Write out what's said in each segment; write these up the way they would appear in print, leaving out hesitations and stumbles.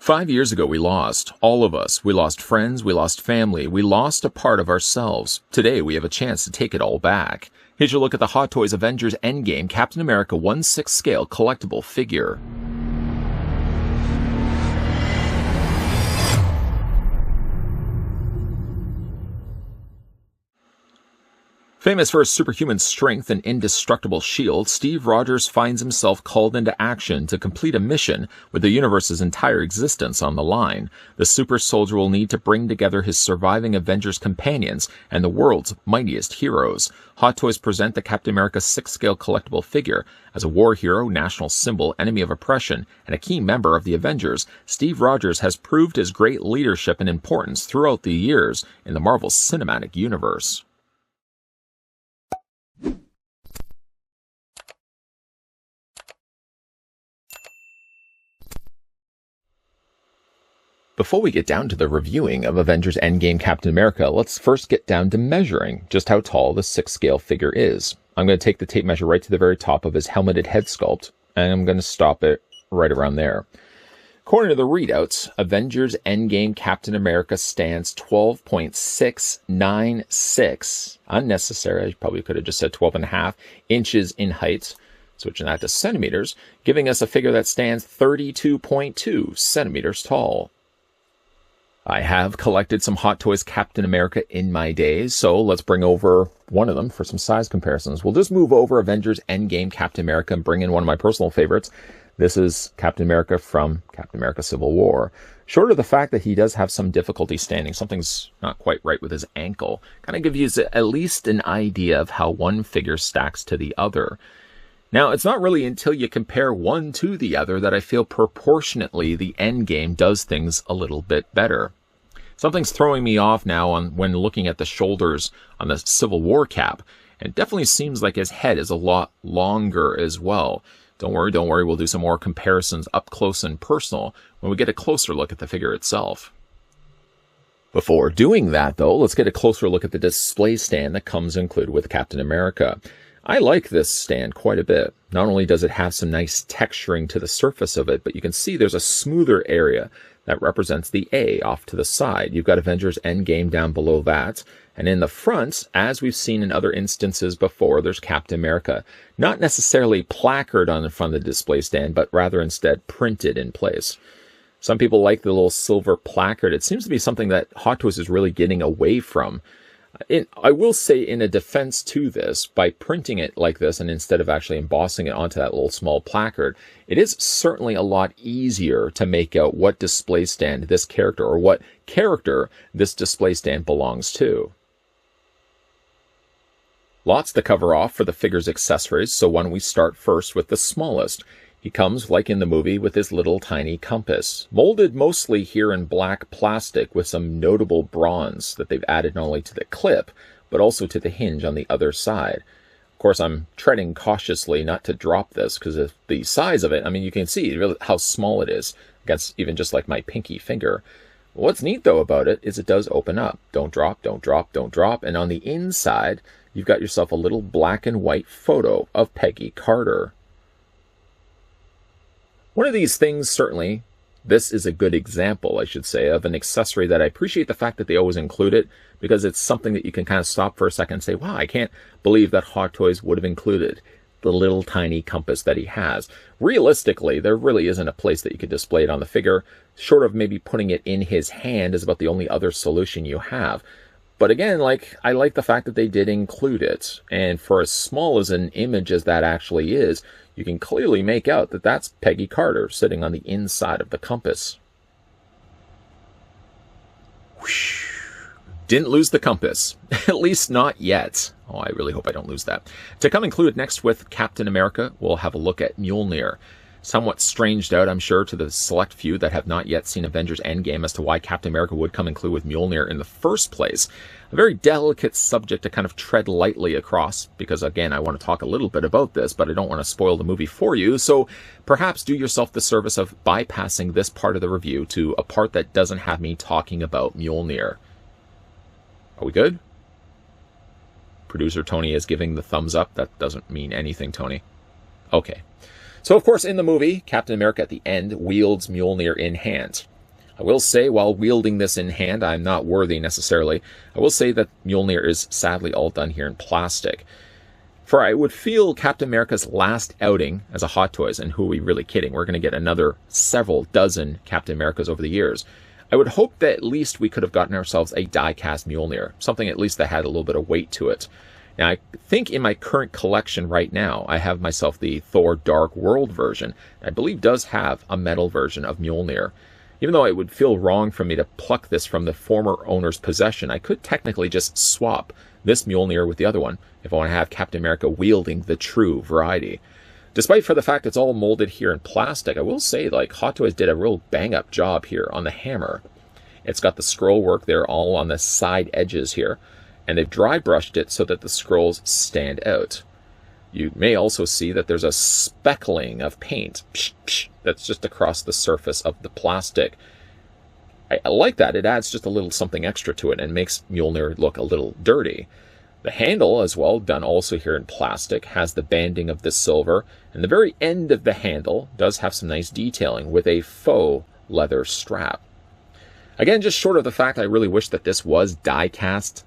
5 years ago we lost. All of us. We lost friends, we lost family, we lost a part of ourselves. Today we have a chance to take it all back. Here's your look at the Hot Toys Avengers Endgame Captain America 1/6 scale collectible figure. Famous for his superhuman strength and indestructible shield, Steve Rogers finds himself called into action to complete a mission with the universe's entire existence on the line. The super soldier will need to bring together his surviving Avengers companions and the world's mightiest heroes. Hot Toys present the Captain America 6-scale collectible figure. As a war hero, national symbol, enemy of oppression, and a key member of the Avengers, Steve Rogers has proved his great leadership and importance throughout the years in the Marvel Cinematic Universe. Before we get down to the reviewing of Avengers Endgame Captain America, let's first get down to measuring just how tall the 6-scale figure is. I'm going to take the tape measure right to the very top of his helmeted head sculpt, and I'm going to stop it right around there. According to the readouts, Avengers Endgame Captain America stands 12.696, unnecessary, I probably could have just said 12.5 inches in height. Switching that to centimeters, giving us a figure that stands 32.2 centimeters tall. I have collected some Hot Toys Captain America in my days, so let's bring over one of them for some size comparisons. We'll just move over Avengers Endgame Captain America and bring in one of my personal favorites. This is Captain America from Captain America Civil War. Short of the fact that he does have some difficulty standing, something's not quite right with his ankle, kind of gives you at least an idea of how one figure stacks to the other. Now, it's not really until you compare one to the other that I feel proportionately the Endgame does things a little bit better. Something's throwing me off now when looking at the shoulders on the Civil War cap, and it definitely seems like his head is a lot longer as well. Don't worry, we'll do some more comparisons up close and personal when we get a closer look at the figure itself. Before doing that, though, let's get a closer look at the display stand that comes included with Captain America. I like this stand quite a bit. Not only does it have some nice texturing to the surface of it, but you can see there's a smoother area that represents the A off to the side. You've got Avengers Endgame down below that. And in the front, as we've seen in other instances before, there's Captain America. Not necessarily placard on the front of the display stand, but rather instead printed in place. Some people like the little silver placard. It seems to be something that Hot Toys is really getting away from. I will say, in a defense to this, by printing it like this and instead of actually embossing it onto that little small placard, it is certainly a lot easier to make out what display stand this character or what character this display stand belongs to. Lots to cover off for the figure's accessories, so why don't we start first with the smallest. He comes, like in the movie, with his little tiny compass, molded mostly here in black plastic with some notable bronze that they've added not only to the clip, but also to the hinge on the other side. Of course, I'm treading cautiously not to drop this because of the size of it. I mean, you can see really how small it is against even just like my pinky finger. What's neat, though, about it is it does open up. Don't drop, don't drop, don't drop. And on the inside, you've got yourself a little black and white photo of Peggy Carter. One of these things, certainly, this is a good example, I should say, of an accessory that I appreciate the fact that they always include it, because it's something that you can kind of stop for a second and say, wow, I can't believe that Hot Toys would have included the little tiny compass that he has. Realistically, there really isn't a place that you could display it on the figure. Short of maybe putting it in his hand is about the only other solution you have. But again, I like the fact that they did include it. And for as small as an image as that actually is, you can clearly make out that that's Peggy Carter sitting on the inside of the compass. Whoosh. Didn't lose the compass. At least not yet. Oh, I really hope I don't lose that. To come included next with Captain America, we'll have a look at Mjolnir. Somewhat stranged out, I'm sure, to the select few that have not yet seen Avengers Endgame as to why Captain America would come include with Mjolnir in the first place. A very delicate subject to kind of tread lightly across, because again, I want to talk a little bit about this, but I don't want to spoil the movie for you, so perhaps do yourself the service of bypassing this part of the review to a part that doesn't have me talking about Mjolnir. Are we good? Producer Tony is giving the thumbs up. That doesn't mean anything, Tony. Okay. So, of course, in the movie, Captain America at the end wields Mjolnir in hand. I will say, while wielding this in hand, I'm not worthy necessarily. I will say that Mjolnir is sadly all done here in plastic. For I would feel Captain America's last outing as a Hot Toys, and who are we really kidding? We're going to get another several dozen Captain Americas over the years. I would hope that at least we could have gotten ourselves a die-cast Mjolnir, something at least that had a little bit of weight to it. Now, I think in my current collection right now, I have myself the Thor Dark World version. I believe does have a metal version of Mjolnir. Even though it would feel wrong for me to pluck this from the former owner's possession, I could technically just swap this Mjolnir with the other one if I want to have Captain America wielding the true variety. Despite for the fact it's all molded here in plastic, I will say, like, Hot Toys did a real bang-up job here on the hammer. It's got the scroll work there all on the side edges here, and they've dry brushed it so that the scrolls stand out. You may also see that there's a speckling of paint that's just across the surface of the plastic. I like that. It adds just a little something extra to it and makes Mjolnir look a little dirty. The handle as well, done also here in plastic, has the banding of the silver, and the very end of the handle does have some nice detailing with a faux leather strap. Again, just short of the fact I really wish that this was die-cast.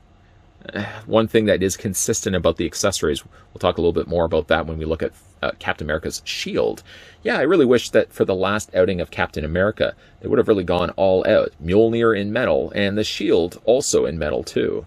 One thing that is consistent about the accessories, we'll talk a little bit more about that when we look at Captain America's shield. Yeah, I really wish that for the last outing of Captain America, they would have really gone all out. Mjolnir in metal, and the shield also in metal too.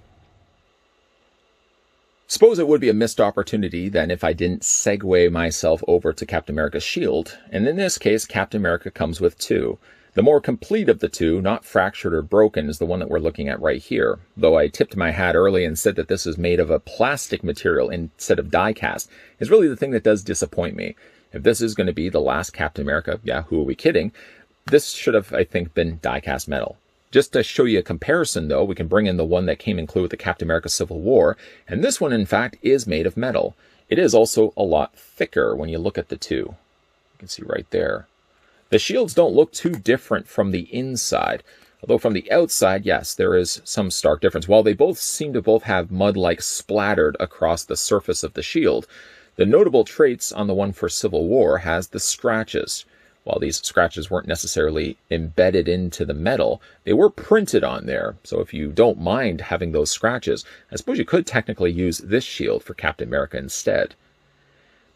Suppose it would be a missed opportunity then if I didn't segue myself over to Captain America's shield, and in this case, Captain America comes with two. The more complete of the two, not fractured or broken, is the one that we're looking at right here. Though I tipped my hat early and said that this is made of a plastic material instead of die-cast, is really the thing that does disappoint me. If this is going to be the last Captain America, yeah, who are we kidding? This should have, I think, been die-cast metal. Just to show you a comparison, though, we can bring in the one that came included with the Captain America Civil War, and this one, in fact, is made of metal. It is also a lot thicker when you look at the two. You can see right there. The shields don't look too different from the inside, although from the outside, yes, there is some stark difference. While they both seem to both have mud-like splattered across the surface of the shield, the notable traits on the one for Civil War has the scratches. While these scratches weren't necessarily embedded into the metal, they were printed on there. So if you don't mind having those scratches, I suppose you could technically use this shield for Captain America instead.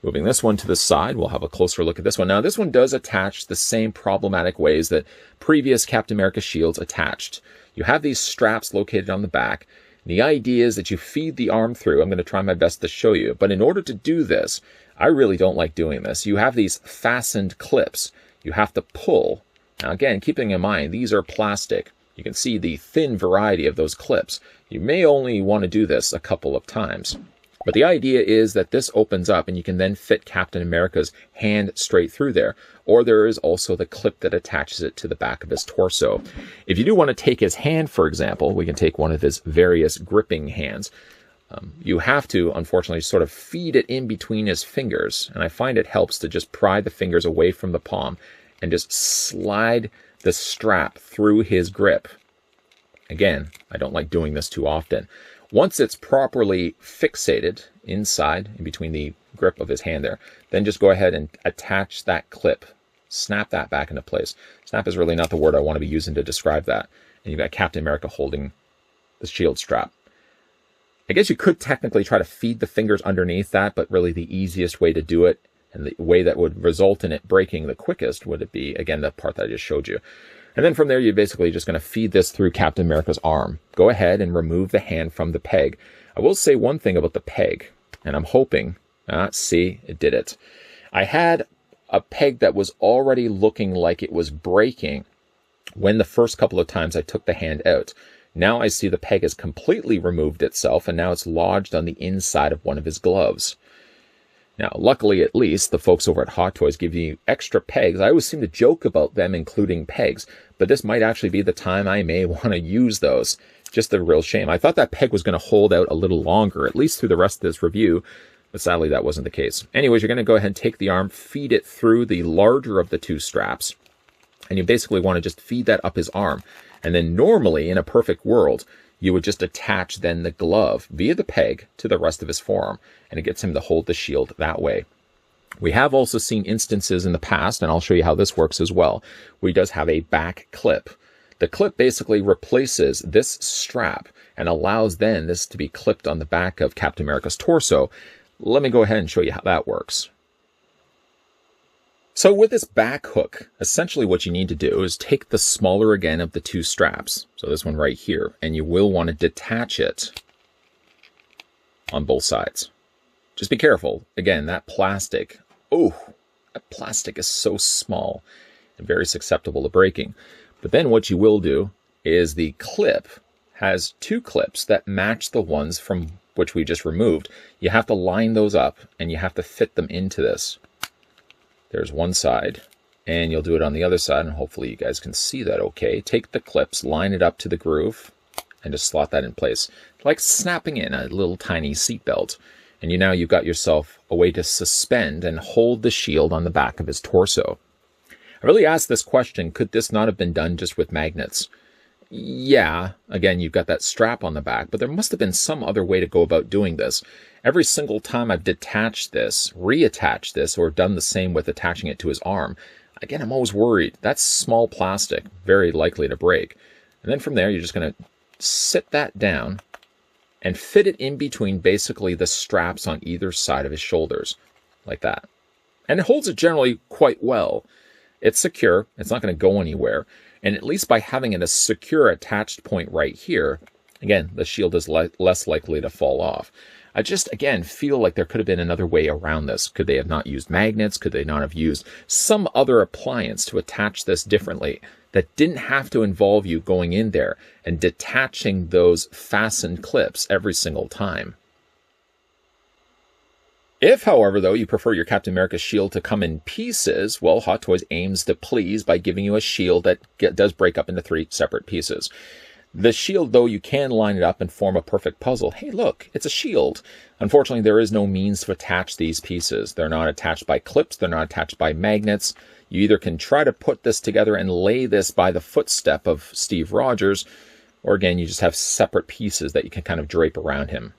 Moving this one to the side, we'll have a closer look at this one. Now, this one does attach the same problematic ways that previous Captain America shields attached. You have these straps located on the back. The idea is that you feed the arm through. I'm going to try my best to show you. But in order to do this, I really don't like doing this. You have these fastened clips. You have to pull. Now, again, keeping in mind, these are plastic. You can see the thin variety of those clips. You may only want to do this a couple of times. But the idea is that this opens up and you can then fit Captain America's hand straight through there. Or there is also the clip that attaches it to the back of his torso. If you do want to take his hand, for example, we can take one of his various gripping hands. You have to, unfortunately, sort of feed it in between his fingers. And I find it helps to just pry the fingers away from the palm and just slide the strap through his grip. Again, I don't like doing this too often. Once it's properly fixated inside, in between the grip of his hand there, then just go ahead and attach that clip. Snap that back into place. Snap is really not the word I want to be using to describe that. And you've got Captain America holding the shield strap. I guess you could technically try to feed the fingers underneath that, but really the easiest way to do it, and the way that would result in it breaking the quickest, would it be, again, the part that I just showed you. And then from there, you're basically just going to feed this through Captain America's arm. Go ahead and remove the hand from the peg. I will say one thing about the peg, and I'm hoping, see, it did it. I had a peg that was already looking like it was breaking when the first couple of times I took the hand out. Now I see the peg has completely removed itself, and now it's lodged on the inside of one of his gloves. Now, luckily, at least, the folks over at Hot Toys give you extra pegs. I always seem to joke about them including pegs, but this might actually be the time I may want to use those. Just a real shame. I thought that peg was going to hold out a little longer, at least through the rest of this review, but sadly that wasn't the case. Anyways, you're going to go ahead and take the arm, feed it through the larger of the two straps, and you basically want to just feed that up his arm. And then normally, in a perfect world, you would just attach then the glove via the peg to the rest of his forearm, and it gets him to hold the shield that way. We have also seen instances in the past, and I'll show you how this works as well, where he does have a back clip. The clip basically replaces this strap and allows then this to be clipped on the back of Captain America's torso. Let me go ahead and show you how that works. So with this back hook, essentially what you need to do is take the smaller again of the two straps, so this one right here, and you will want to detach it on both sides. Just be careful. Again, that plastic, that plastic is so small and very susceptible to breaking. But then what you will do is the clip has two clips that match the ones from which we just removed. You have to line those up and you have to fit them into this. There's one side, and you'll do it on the other side, and hopefully you guys can see that okay. Take the clips, line it up to the groove, and just slot that in place. Like snapping in a little tiny seatbelt. And now you've got yourself a way to suspend and hold the shield on the back of his torso. I really asked this question, could this not have been done just with magnets? Yeah, again, you've got that strap on the back, but there must have been some other way to go about doing this. Every single time I've detached this, reattached this, or done the same with attaching it to his arm, again, I'm always worried. That's small plastic, very likely to break. And then from there, you're just going to sit that down and fit it in between basically the straps on either side of his shoulders, like that. And it holds it generally quite well. It's secure. It's not going to go anywhere. And at least by having it a secure attached point right here, again, the shield is less likely to fall off. I just, again, feel like there could have been another way around this. Could they have not used magnets? Could they not have used some other appliance to attach this differently that didn't have to involve you going in there and detaching those fastened clips every single time? If, however, though, you prefer your Captain America shield to come in pieces, well, Hot Toys aims to please by giving you a shield that does break up into 3 separate pieces. The shield, though, you can line it up and form a perfect puzzle. Hey, look, it's a shield. Unfortunately, there is no means to attach these pieces. They're not attached by clips. They're not attached by magnets. You either can try to put this together and lay this by the footstep of Steve Rogers, or again, you just have separate pieces that you can kind of drape around him.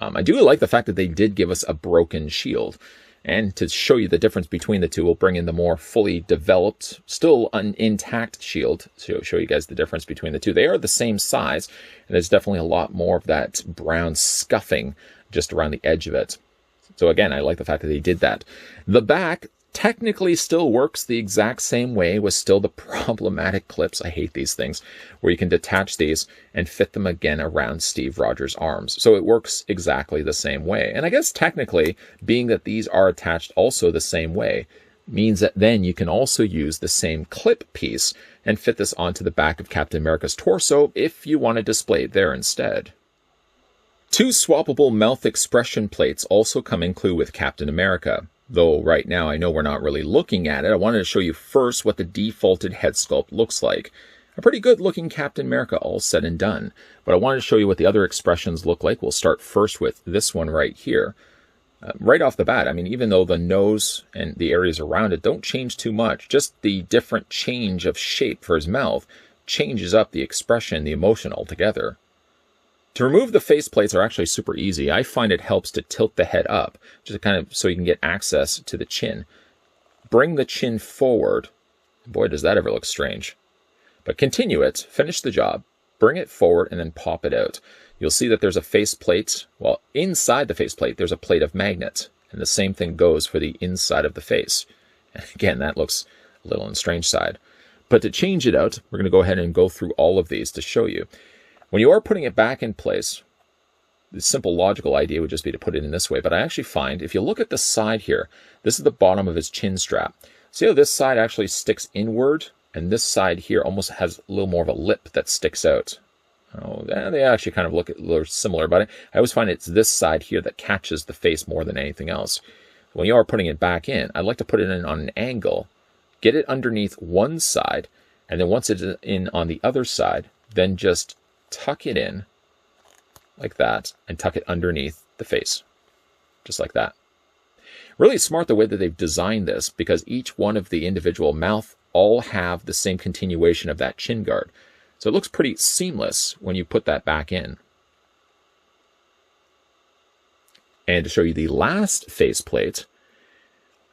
I do like the fact that they did give us a broken shield. And to show you the difference between the two, we'll bring in the more fully developed, still an intact shield to show you guys the difference between the two. They are the same size, and there's definitely a lot more of that brown scuffing just around the edge of it. So again, I like the fact that they did that. The back technically still works the exact same way with still the problematic clips. I hate these things, where you can detach these and fit them again around Steve Rogers' arms. So it works exactly the same way. And I guess technically, being that these are attached also the same way, means that then you can also use the same clip piece and fit this onto the back of Captain America's torso if you want to display it there instead. 2 swappable mouth expression plates also come included with Captain America. Though right now I know we're not really looking at it, I wanted to show you first what the defaulted head sculpt looks like. A pretty good looking Captain America all said and done. But I wanted to show you what the other expressions look like. We'll start first with this one right here. Right off the bat, I mean, even though the nose and the areas around it don't change too much, just the different change of shape for his mouth changes up the expression, the emotion altogether. To remove the face plates are actually super easy. I find it helps to tilt the head up, just kind of so you can get access to the chin. Bring the chin forward. Boy, does that ever look strange. But continue it, finish the job, bring it forward, and then pop it out. You'll see that there's a face plate. Well, inside the face plate, there's a plate of magnet. And the same thing goes for the inside of the face. And again, that looks a little on the strange side. But to change it out, we're going to go ahead and go through all of these to show you. When you are putting it back in place, the simple logical idea would just be to put it in this way. But I actually find, if you look at the side here, this is the bottom of his chin strap. See how this side actually sticks inward? And this side here almost has a little more of a lip that sticks out. Oh, they actually kind of look a little similar, but I always find it's this side here that catches the face more than anything else. When you are putting it back in, I like to put it in on an angle, get it underneath one side, and then once it's in on the other side, then just tuck it in like that and tuck it underneath the face, just like that. Really smart the way that they've designed this, because each one of the individual mouth all have the same continuation of that chin guard. So it looks pretty seamless when you put that back in. And to show you the last faceplate,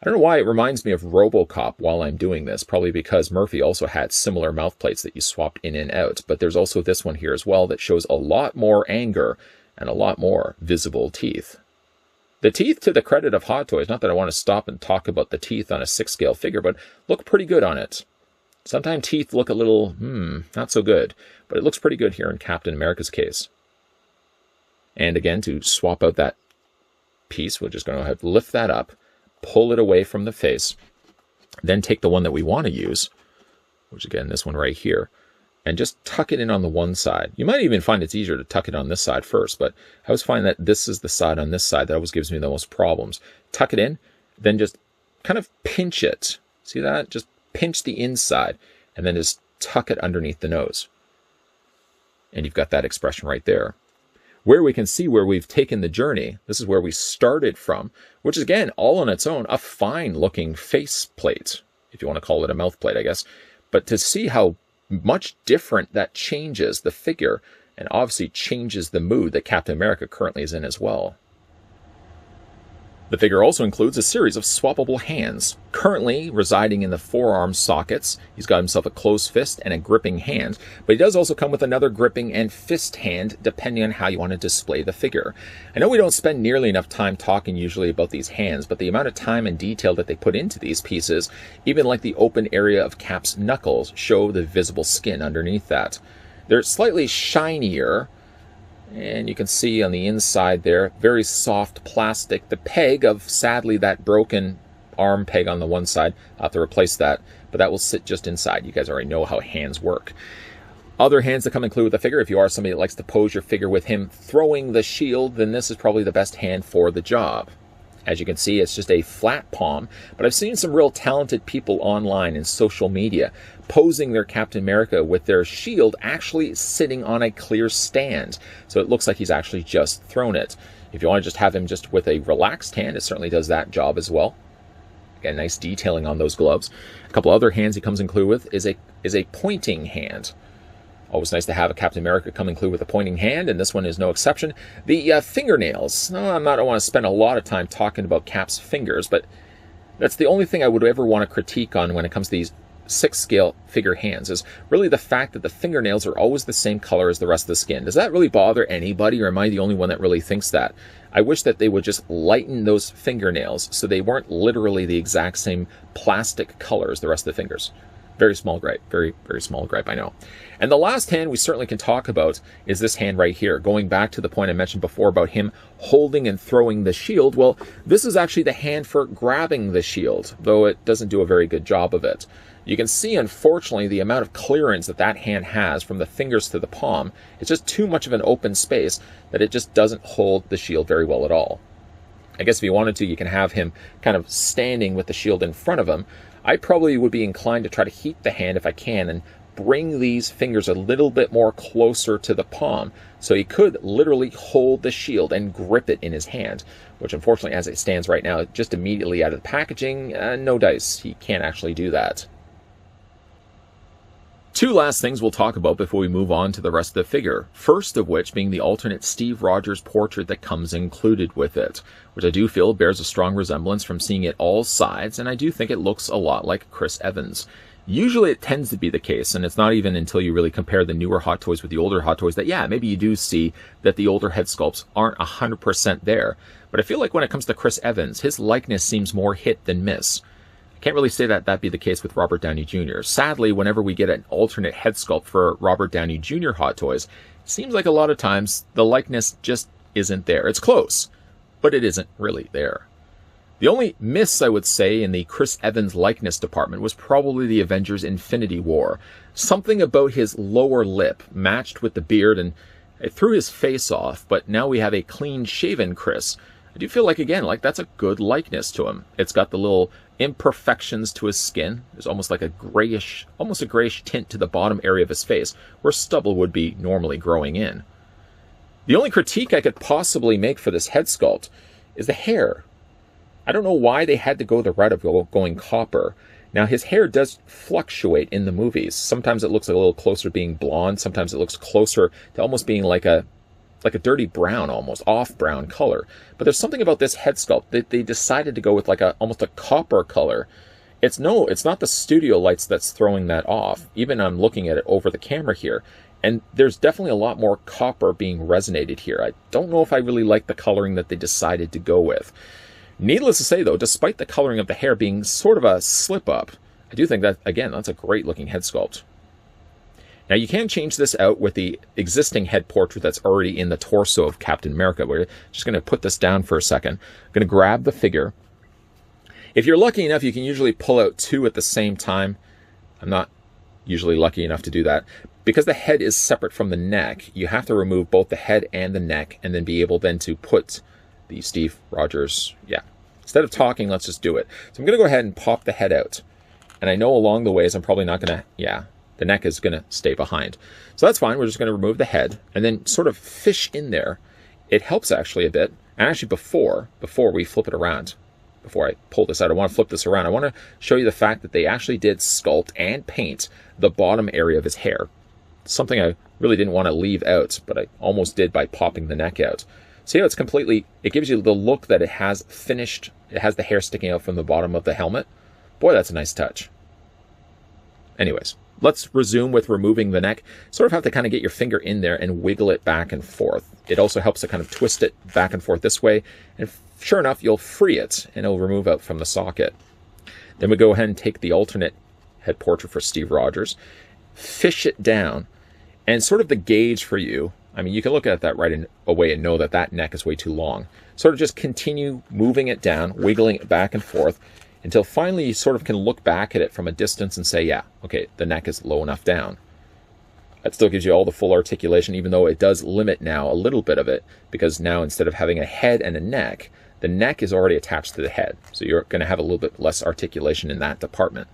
I don't know why it reminds me of RoboCop while I'm doing this, probably because Murphy also had similar mouth plates that you swapped in and out, but there's also this one here as well that shows a lot more anger and a lot more visible teeth. The teeth, to the credit of Hot Toys, not that I want to stop and talk about the teeth on a 6-scale figure, but look pretty good on it. Sometimes teeth look a little, not so good, but it looks pretty good here in Captain America's case. And again, to swap out that piece, we're just going to have to lift that up, pull it away from the face, then take the one that we want to use, which again, this one right here, and just tuck it in on the one side. You might even find it's easier to tuck it on this side first, but I always find that this is the side on this side that always gives me the most problems. Tuck it in, then just kind of pinch it. See that? Just pinch the inside, and then just tuck it underneath the nose. And you've got that expression right there. Where we can see where we've taken the journey, this is where we started from, which is, again, all on its own, a fine-looking face plate, if you want to call it a mouth plate, I guess. But to see how much different that changes the figure, and obviously changes the mood that Captain America currently is in as well. The figure also includes a series of swappable hands, currently residing in the forearm sockets. He's got himself a closed fist and a gripping hand, but he does also come with another gripping and fist hand, depending on how you want to display the figure. I know we don't spend nearly enough time talking usually about these hands, but the amount of time and detail that they put into these pieces, even like the open area of Cap's knuckles, show the visible skin underneath that. They're slightly shinier, and you can see on the inside there, very soft plastic. The peg of, sadly, that broken arm peg on the one side, I'll have to replace that, but that will sit just inside. You guys already know how hands work. Other hands that come included with the figure, if you are somebody that likes to pose your figure with him throwing the shield, then this is probably the best hand for the job. As you can see, it's just a flat palm, but I've seen some real talented people online in social media posing their Captain America with their shield actually sitting on a clear stand. So it looks like he's actually just thrown it. If you want to just have him just with a relaxed hand, it certainly does that job as well. Again, nice detailing on those gloves. A couple other hands he comes included with is a pointing hand. Always nice to have a Captain America come included with a pointing hand, and this one is no exception. The fingernails. I don't want to spend a lot of time talking about Cap's fingers, but that's the only thing I would ever want to critique on when it comes to these 6-scale figure hands, is really the fact that the fingernails are always the same color as the rest of the skin. Does that really bother anybody, or am I the only one that really thinks that? I wish that they would just lighten those fingernails so they weren't literally the exact same plastic color as the rest of the fingers. Very small gripe. Very, very small gripe, I know. And the last hand we certainly can talk about is this hand right here. Going back to the point I mentioned before about him holding and throwing the shield, well, this is actually the hand for grabbing the shield, though it doesn't do a very good job of it. You can see, unfortunately, the amount of clearance that that hand has from the fingers to the palm. It's just too much of an open space that it just doesn't hold the shield very well at all. I guess if you wanted to, you can have him kind of standing with the shield in front of him. I probably would be inclined to try to heat the hand if I can and bring these fingers a little bit more closer to the palm so he could literally hold the shield and grip it in his hand, which unfortunately, as it stands right now, just immediately out of the packaging, no dice. He can't actually do that. Two last things we'll talk about before we move on to the rest of the figure. First of which being the alternate Steve Rogers portrait that comes included with it, which I do feel bears a strong resemblance from seeing it all sides, and I do think it looks a lot like Chris Evans. Usually it tends to be the case, and it's not even until you really compare the newer Hot Toys with the older Hot Toys that, yeah, maybe you do see that the older head sculpts aren't 100% there. But I feel like when it comes to Chris Evans, his likeness seems more hit than miss. Can't really say that that'd be the case with Robert Downey Jr. Sadly, whenever we get an alternate head sculpt for Robert Downey Jr. Hot Toys, it seems like a lot of times the likeness just isn't there. It's close, but it isn't really there. The only miss, I would say, in the Chris Evans likeness department was probably the Avengers Infinity War. Something about his lower lip matched with the beard, and it threw his face off, but now we have a clean-shaven Chris. I do feel like, again, like that's a good likeness to him. It's got the little imperfections to his skin. There's almost like almost a grayish tint to the bottom area of his face, where stubble would be normally growing in. The only critique I could possibly make for this head sculpt is the hair. I don't know why they had to go the route of going copper. Now, his hair does fluctuate in the movies. Sometimes it looks a little closer to being blonde. Sometimes it looks closer to almost being like a like a dirty brown, almost off brown color. But there's something about this head sculpt that they decided to go with like almost a copper color. It's not the studio lights that's throwing that off. Even I'm looking at it over the camera here, and there's definitely a lot more copper being resonated here. I don't know if I really like the coloring that they decided to go with. Needless to say, though, despite the coloring of the hair being sort of a slip-up, I do think that, again, that's a great-looking head sculpt. Now, you can change this out with the existing head portrait that's already in the torso of Captain America. We're just going to put this down for a second. I'm going to grab the figure. If you're lucky enough, you can usually pull out two at the same time. I'm not usually lucky enough to do that. Because the head is separate from the neck, you have to remove both the head and the neck and then be able then to put the Steve Rogers, Instead of talking, let's just do it. So I'm going to go ahead and pop the head out. And I know along the ways I'm probably not going to, the neck is going to stay behind. So that's fine. We're just going to remove the head and then sort of fish in there. It helps actually a bit. And actually before we flip it around, before I pull this out, I want to flip this around. I want to show you the fact that they actually did sculpt and paint the bottom area of his hair. Something I really didn't want to leave out, but I almost did by popping the neck out. See how it's completely, it gives you the look that it has finished. It has the hair sticking out from the bottom of the helmet. Boy, that's a nice touch. Anyways, let's resume with removing the neck. Sort of have to kind of get your finger in there and wiggle it back and forth. It also helps to kind of twist it back and forth this way. And sure enough, you'll free it and it'll remove out from the socket. Then we go ahead and take the alternate head portrait for Steve Rogers, fish it down, and sort of the gauge for you, I mean, you can look at that right away and know that that neck is way too long. Sort of just continue moving it down, wiggling it back and forth, until finally you sort of can look back at it from a distance and say, yeah, okay, the neck is low enough down. That still gives you all the full articulation, even though it does limit now a little bit of it, because now instead of having a head and a neck, the neck is already attached to the head. So you're going to have a little bit less articulation in that department.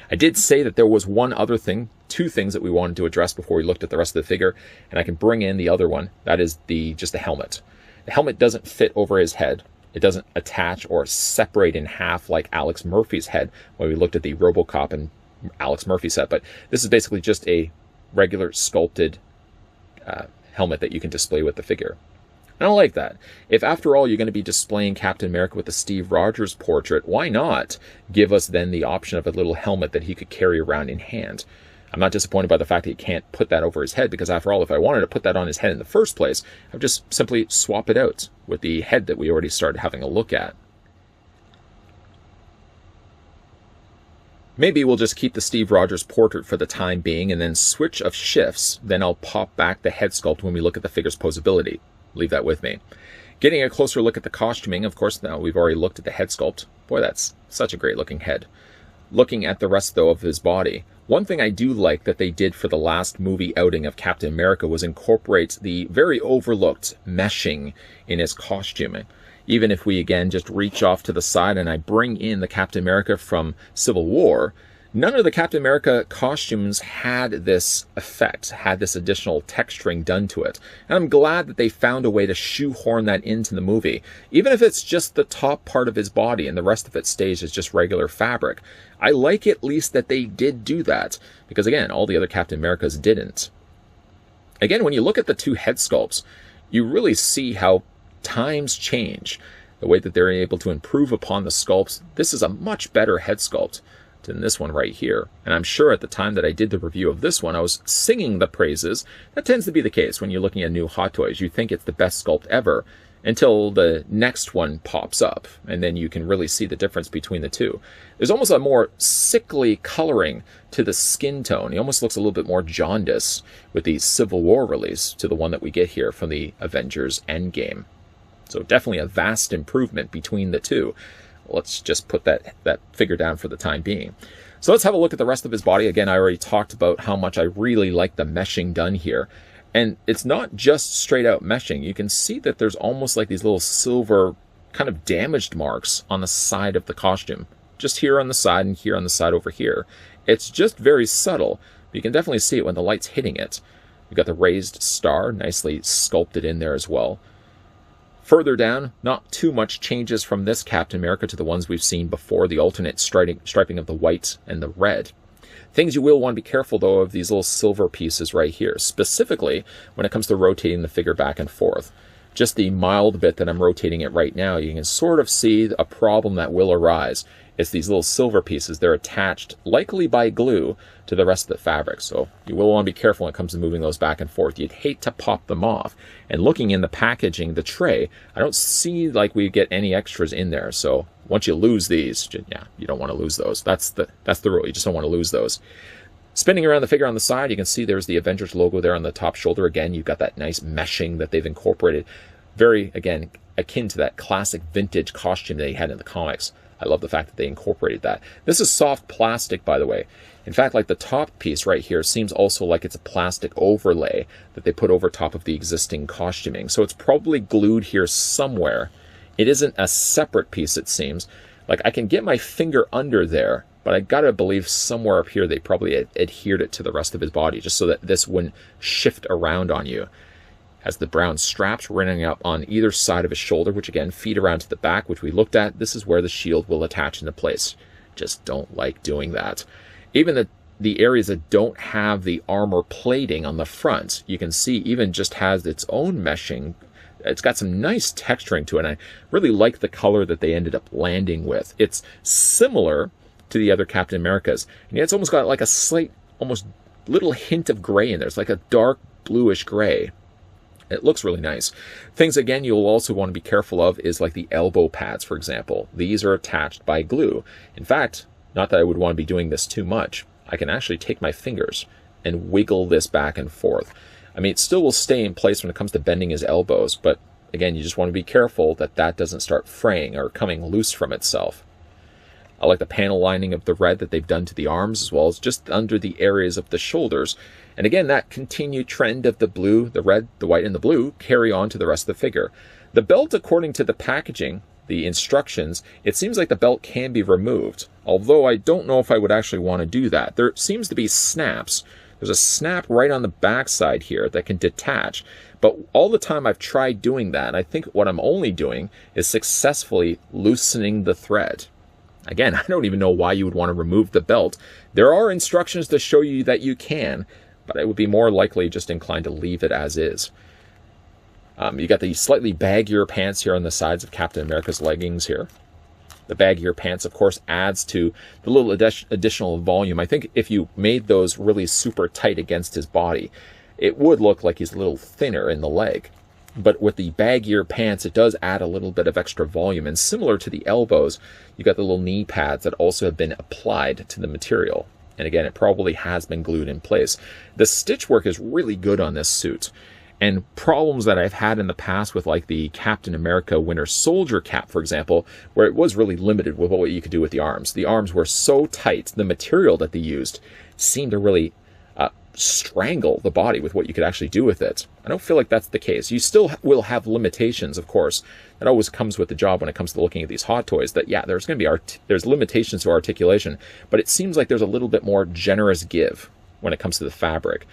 I did say that there was one other thing, two things that we wanted to address before we looked at the rest of the figure, and I can bring in the other one. That is just the helmet. The helmet doesn't fit over his head. It doesn't attach or separate in half like Alex Murphy's head when we looked at the RoboCop and Alex Murphy set, but this is basically just a regular sculpted helmet that you can display with the figure. I don't like that. If after all you're going to be displaying Captain America with the Steve Rogers portrait, why not give us then the option of a little helmet that he could carry around in hand? I'm not disappointed by the fact that he can't put that over his head, because after all, if I wanted to put that on his head in the first place, I would just simply swap it out with the head that we already started having a look at. Maybe we'll just keep the Steve Rogers portrait for the time being and then switch of shifts. Then I'll pop back the head sculpt when we look at the figure's posability. Leave that with me. Getting a closer look at the costuming, of course, now we've already looked at the head sculpt. Boy, that's such a great looking head. Looking at the rest, though, of his body, one thing I do like that they did for the last movie outing of Captain America was incorporate the very overlooked meshing in his costuming. Even if we, again, just reach off to the side and I bring in the Captain America from Civil War, none of the Captain America costumes had this effect, had this additional texturing done to it. And I'm glad that they found a way to shoehorn that into the movie. Even if it's just the top part of his body and the rest of it stays as just regular fabric. I like at least that they did do that, because again, all the other Captain Americas didn't. Again, when you look at the two head sculpts, you really see how times change. The way that they're able to improve upon the sculpts. This is a much better head sculpt than this one right here. And I'm sure at the time that I did the review of this one, I was singing the praises. That tends to be the case when you're looking at new Hot Toys. You think it's the best sculpt ever until the next one pops up, and then you can really see the difference between the two. There's almost a more sickly coloring to the skin tone. He almost looks a little bit more jaundice with the Civil War release to the one that we get here from the Avengers Endgame. So definitely a vast improvement between the two. Let's just put that figure down for the time being. So let's have a look at the rest of his body. Again, I already talked about how much I really like the meshing done here. And it's not just straight out meshing. You can see that there's almost like these little silver kind of damaged marks on the side of the costume. Just here on the side and here on the side over here. It's just very subtle, but you can definitely see it when the light's hitting it. We've got the raised star nicely sculpted in there as well. Further down, not too much changes from this Captain America to the ones we've seen before, the alternate striping of the white and the red. Things you will want to be careful, though, of these little silver pieces right here, specifically when it comes to rotating the figure back and forth. Just the mild bit that I'm rotating it right now, you can sort of see a problem that will arise. It's these little silver pieces. They're attached, likely by glue, to the rest of the fabric. So you will want to be careful when it comes to moving those back and forth. You'd hate to pop them off. And looking in the packaging, the tray, I don't see like we get any extras in there. So once you lose these, yeah, you don't want to lose those. That's the rule. You just don't want to lose those. Spinning around the figure on the side, you can see there's the Avengers logo there on the top shoulder. Again, you've got that nice meshing that they've incorporated. Very, again, akin to that classic vintage costume they had in the comics. I love the fact that they incorporated that. This is soft plastic, by the way. In fact, like the top piece right here seems also like it's a plastic overlay that they put over top of the existing costuming. So it's probably glued here somewhere. It isn't a separate piece, it seems. Like I can get my finger under there, but I gotta believe somewhere up here they probably adhered it to the rest of his body just so that this wouldn't shift around on you. Has the brown straps running up on either side of his shoulder, which again feed around to the back, which we looked at. This is where the shield will attach into place. Just don't like doing that. Even the areas that don't have the armor plating on the front, you can see even just has its own meshing. It's got some nice texturing to it, and I really like the color that they ended up landing with. It's similar to the other Captain Americas, and yet it's almost got like a slight, almost little hint of gray in there. It's like a dark bluish gray. It looks really nice. Things, again, you'll also want to be careful of is like the elbow pads, for example. These are attached by glue. In fact, not that I would want to be doing this too much. I can actually take my fingers and wiggle this back and forth. I mean, it still will stay in place when it comes to bending his elbows, but again, you just want to be careful that that doesn't start fraying or coming loose from itself. I like the panel lining of the red that they've done to the arms, as well as just under the areas of the shoulders. And again, that continued trend of the blue, the red, the white, and the blue carry on to the rest of the figure. The belt, according to the packaging, the instructions, it seems like the belt can be removed, although I don't know if I would actually want to do that. There seems to be snaps. There's a snap right on the back side here that can detach, but all the time I've tried doing that, and I think what I'm only doing is successfully loosening the thread. Again, I don't even know why you would want to remove the belt. There are instructions to show you that you can, but I would be more likely just inclined to leave it as is. You got the slightly baggier pants here on the sides of Captain America's leggings here. The baggier pants, of course, adds to the little additional volume. I think if you made those really super tight against his body, it would look like he's a little thinner in the leg. But with the baggier pants, it does add a little bit of extra volume. And similar to the elbows, you got the little knee pads that also have been applied to the material. And again, it probably has been glued in place. The stitch work is really good on this suit. And problems that I've had in the past with like the Captain America Winter Soldier cap, for example, where it was really limited with what you could do with the arms. The arms were so tight, the material that they used seemed to really strangle the body with what you could actually do with it. I don't feel like that's the case. You still will have limitations, of course. That always comes with the job when it comes to looking at these hot toys, that yeah, there's going to be there's limitations to articulation, but it seems like there's a little bit more generous give when it comes to the fabric.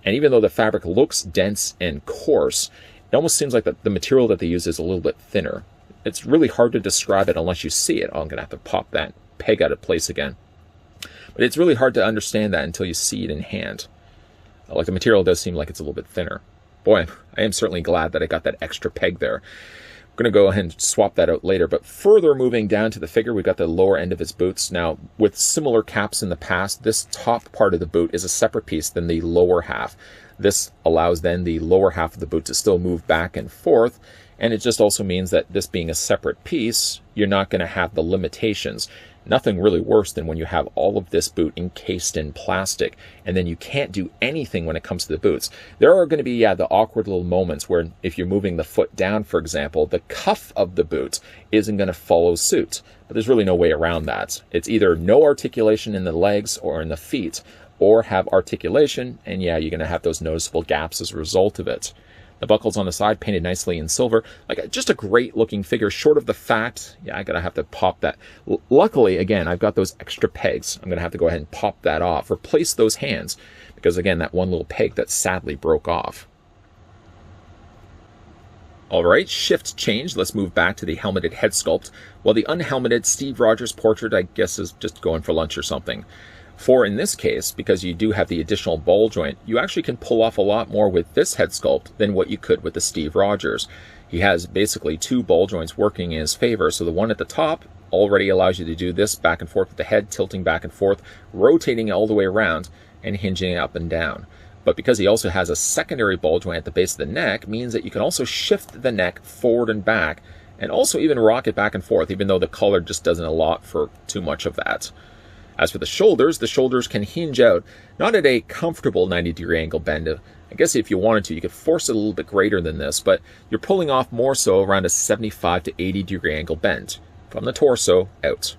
And even though the fabric looks dense and coarse, it almost seems like the material that they use is a little bit thinner. It's really hard to describe it unless you see it. Oh, I'm going to have to pop that peg out of place again. But it's really hard to understand that until you see it in hand. Like the material does seem like it's a little bit thinner. Boy, I am certainly glad that I got that extra peg there. I'm going to go ahead and swap that out later. But further moving down to the figure, we've got the lower end of his boots. Now, with similar caps in the past, this top part of the boot is a separate piece than the lower half. This allows then the lower half of the boot to still move back and forth. And it just also means that this being a separate piece, you're not going to have the limitations. Nothing really worse than when you have all of this boot encased in plastic and then you can't do anything when it comes to the boots. There are going to be, yeah, the awkward little moments where if you're moving the foot down, for example, the cuff of the boot isn't going to follow suit. But there's really no way around that. It's either no articulation in the legs or in the feet, or have articulation, and yeah, you're going to have those noticeable gaps as a result of it. The buckles on the side painted nicely in silver. Like just a great looking figure, short of the fact, yeah, I gotta have to pop that. Luckily, again, I've got those extra pegs. I'm gonna have to go ahead and pop that off, replace those hands, because again, that one little peg that sadly broke off. All right, shift change. Let's move back to the helmeted head sculpt. While the unhelmeted Steve Rogers portrait, I guess, is just going for lunch or something. For in this case, because you do have the additional ball joint, you actually can pull off a lot more with this head sculpt than what you could with the Steve Rogers. He has basically 2 ball joints working in his favor. So the one at the top already allows you to do this back and forth with the head tilting back and forth, rotating all the way around and hinging up and down. But because he also has a secondary ball joint at the base of the neck, means that you can also shift the neck forward and back, and also even rock it back and forth, even though the collar just doesn't allow for too much of that. As for the shoulders can hinge out, not at a comfortable 90-degree angle bend. I guess if you wanted to, you could force it a little bit greater than this, but you're pulling off more so around a 75 to 80-degree angle bend from the torso out.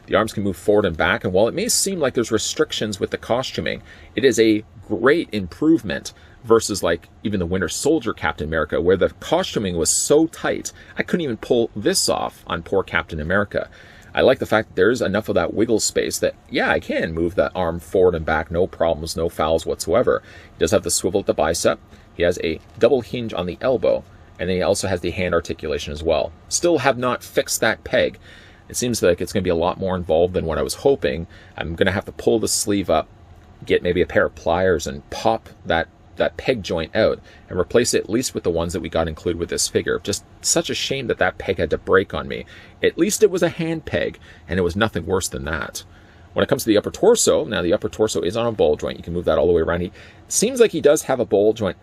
The arms can move forward and back, and while it may seem like there's restrictions with the costuming, it is a great improvement versus like even the Winter Soldier Captain America, where the costuming was so tight, I couldn't even pull this off on poor Captain America. I like the fact that there's enough of that wiggle space that, yeah, I can move that arm forward and back, no problems, no fouls whatsoever. He does have the swivel at the bicep. He has a double hinge on the elbow, and then he also has the hand articulation as well. Still have not fixed that peg. It seems like it's going to be a lot more involved than what I was hoping. I'm going to have to pull the sleeve up, get maybe a pair of pliers, and pop that peg joint out and replace it at least with the ones that we got included with this figure. Just such a shame that that peg had to break on me. At least it was a hand peg, and it was nothing worse than that. When it comes to the upper torso, now the upper torso is on a ball joint. You can move that all the way around. He seems like he does have a ball joint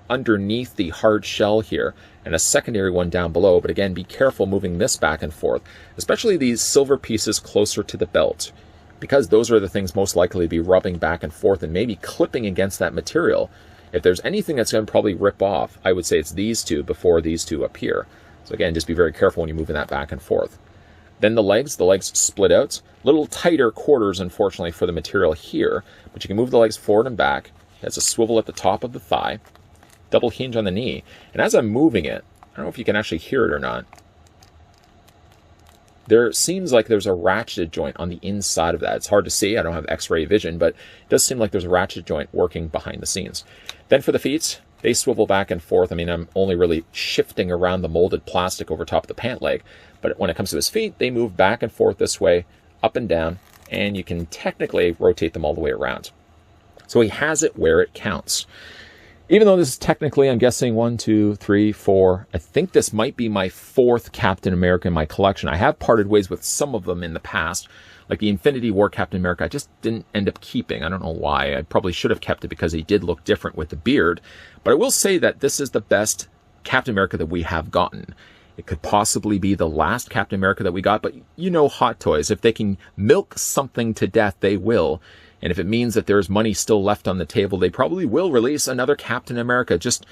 underneath the hard shell here and a secondary one down below, but again, be careful moving this back and forth, especially these silver pieces closer to the belt, because those are the things most likely to be rubbing back and forth and maybe clipping against that material. If there's anything that's going to probably rip off, I would say it's these two before these two appear. So again, just be very careful when you're moving that back and forth. Then the legs split out. Little tighter quarters, unfortunately, for the material here, but you can move the legs forward and back. It has a swivel at the top of the thigh, double hinge on the knee. And as I'm moving it, I don't know if you can actually hear it or not, there seems like there's a ratchet joint on the inside of that. It's hard to see. I don't have x-ray vision, but it does seem like there's a ratchet joint working behind the scenes. Then for the feet, they swivel back and forth. I mean, I'm only really shifting around the molded plastic over top of the pant leg. But when it comes to his feet, they move back and forth this way, up and down, and you can technically rotate them all the way around. So he has it where it counts. Even though this is technically, I'm guessing 1, 2, 3, 4, I think this might be my 4th Captain America in my collection. I have parted ways with some of them in the past, like the Infinity War Captain America. I just didn't end up keeping. I don't know why. I probably should have kept it because he did look different with the beard. But I will say that this is the best Captain America that we have gotten. It could possibly be the last Captain America that we got, but you know Hot Toys. If they can milk something to death, they will. And if it means that there's money still left on the table, they probably will release another Captain America. Just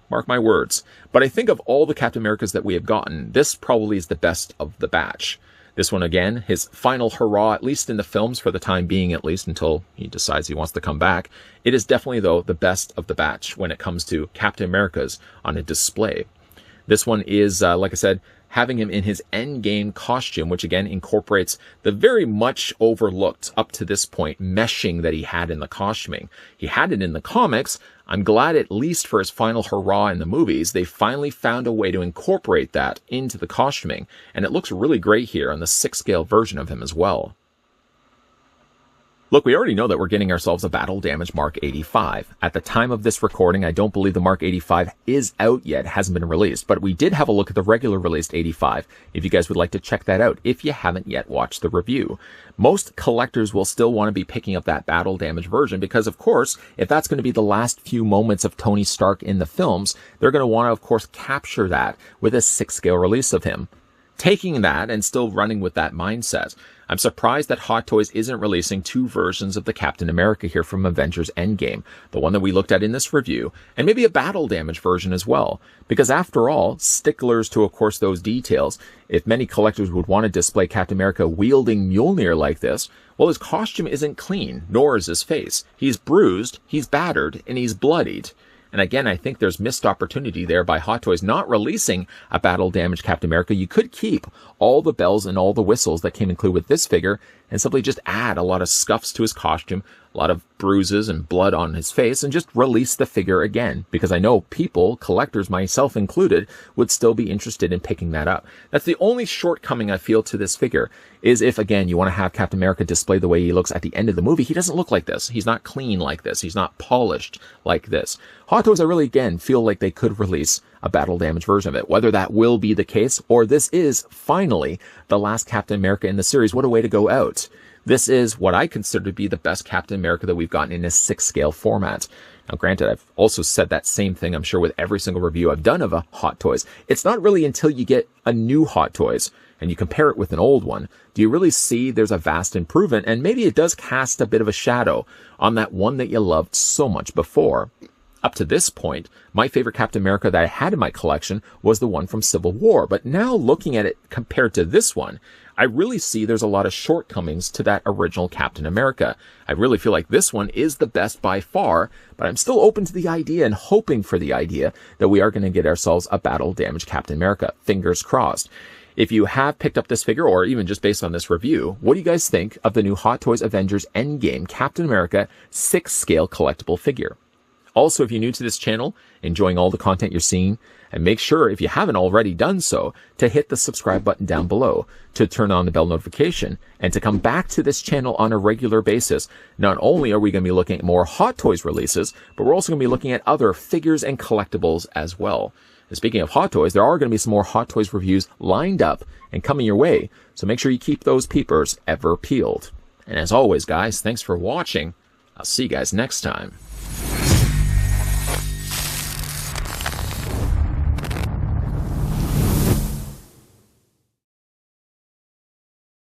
mark my words. But I think of all the Captain Americas that we have gotten, this probably is the best of the batch. This one, again, his final hurrah, at least in the films for the time being, at least until he decides he wants to come back. It is definitely, though, the best of the batch when it comes to Captain Americas on a display. This one is, like I said, having him in his endgame costume, which again incorporates the very much overlooked up to this point meshing that he had in the costuming. He had it in the comics. I'm glad at least for his final hurrah in the movies, they finally found a way to incorporate that into the costuming. And it looks really great here on the 6-scale version of him as well. Look, we already know that we're getting ourselves a Battle Damage Mark 85. At the time of this recording, I don't believe the Mark 85 is out yet, hasn't been released, but we did have a look at the regular released 85, if you guys would like to check that out, if you haven't yet watched the review. Most collectors will still want to be picking up that Battle Damage version because, of course, if that's going to be the last few moments of Tony Stark in the films, they're going to want to, of course, capture that with a 6-scale release of him. Taking that and still running with that mindset. I'm surprised that Hot Toys isn't releasing 2 versions of the Captain America here from Avengers Endgame, the one that we looked at in this review, and maybe a Battle Damage version as well. Because after all, sticklers to, of course, those details, if many collectors would want to display Captain America wielding Mjolnir like this, well, his costume isn't clean, nor is his face. He's bruised, he's battered, and he's bloodied. And again, I think there's missed opportunity there by Hot Toys not releasing a Battle Damage Captain America. You could keep all the bells and all the whistles that came included with this figure, and simply just add a lot of scuffs to his costume, a lot of bruises and blood on his face, and just release the figure again, because I know people, collectors, myself included, would still be interested in picking that up. That's the only shortcoming I feel to this figure, is if, again, you want to have Captain America displayed the way he looks at the end of the movie. He doesn't look like this. He's not clean like this. He's not polished like this. Hot Toys, I really, again, feel like they could release a battle damage version of it. Whether that will be the case, or this is finally the last Captain America in the series, what a way to go out. This is what I consider to be the best Captain America that we've gotten in a 6-scale format. Now, granted, I've also said that same thing, I'm sure, with every single review I've done of a Hot Toys. It's not really until you get a new Hot Toys and you compare it with an old one, do you really see there's a vast improvement, and maybe it does cast a bit of a shadow on that one that you loved so much before. Up to this point, my favorite Captain America that I had in my collection was the one from Civil War, but now looking at it compared to this one, I really see there's a lot of shortcomings to that original Captain America. I really feel like this one is the best by far, but I'm still open to the idea and hoping for the idea that we are going to get ourselves a battle damaged Captain America. Fingers crossed. If you have picked up this figure, or even just based on this review, what do you guys think of the new Hot Toys Avengers Endgame Captain America 6-scale collectible figure? Also, if you're new to this channel, enjoying all the content you're seeing, and make sure, if you haven't already done so, to hit the subscribe button down below, to turn on the bell notification, and to come back to this channel on a regular basis. Not only are we going to be looking at more Hot Toys releases, but we're also going to be looking at other figures and collectibles as well. And speaking of Hot Toys, there are going to be some more Hot Toys reviews lined up and coming your way, so make sure you keep those peepers ever peeled. And as always, guys, thanks for watching. I'll see you guys next time.